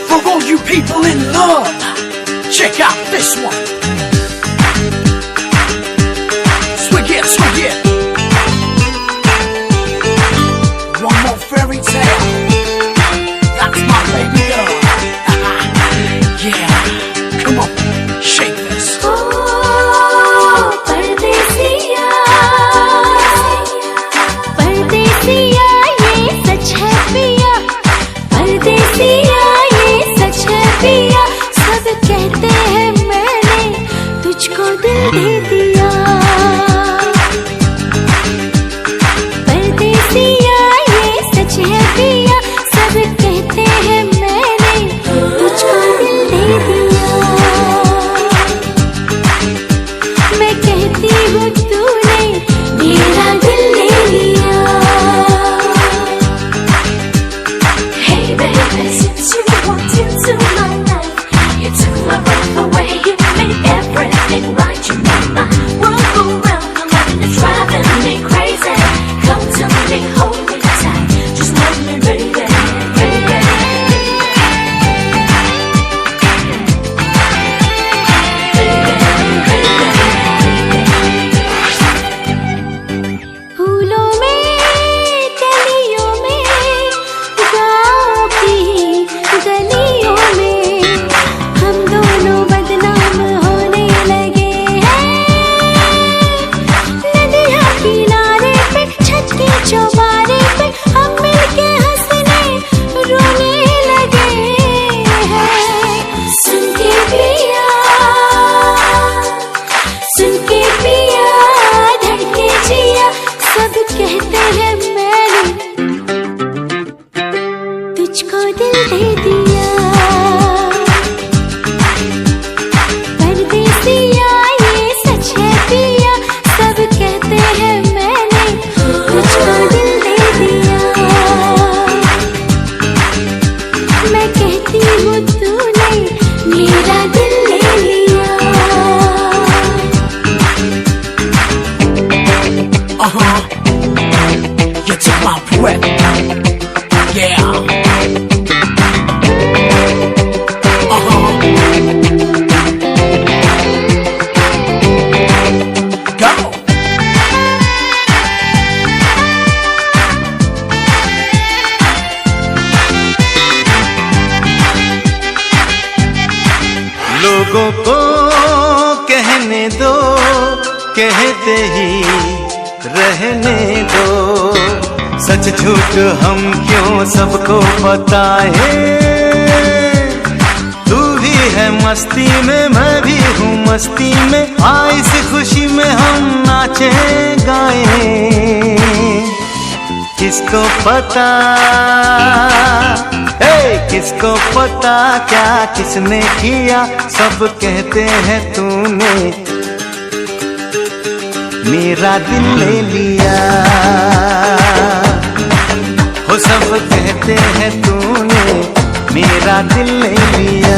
For all you people in love, check out this one. Swig it, swig it. One more fairy tale. That's my baby girl. Yeah, come on, shake this. परदेसिया, परदेसिया ये सच है पिया, परदेसिया ये सच है पिया, सब कहते हैं मैंने तुझको दिल दे दिया। परदेसिया ये सच है पिया, सब कहते हैं मैंने तुझको दिल दे दिया। मैं कहती हूँ तूने मेरा दिल ले लिया। Hey baby, since you walked into my life, you took my breath away, you made everything right. You made my world go round, your loving is driving me crazy. Come to me, hold me tight, just love me baby, baby. फूलों में, कलियों में, गाँव की गलियों में हम दोनों बदनाम होने लगे हैं। नदियाँ किनारे पे, छत के चौबारे पे हम मिलके हंसने रोने लगे हैं। सुन के पिया, सुन के पिया, धड़के जिया, सब कहते हैं मैंने तुझको दिल दे दिया। परदेसिया ये सच है पिया, सब कहते हैं मैंने तुझको दिल दे दिया। मैं कहती हूँ तूने मेरा दिल ले लिया। You took my breath. Yeah. Go. लोगों को कहने दो, कहते ही रहने दो, सच झूठ हम क्यों सबको बताए। तू भी है मस्ती में, मैं भी हूँ मस्ती में, आ इस खुशी में हम नाचे गाए। किसको पता, किसको पता क्या किसने किया, सब कहते हैं तूने मेरा दिल ले लिया। हो सब कहते हैं तूने मेरा दिल ले लिया।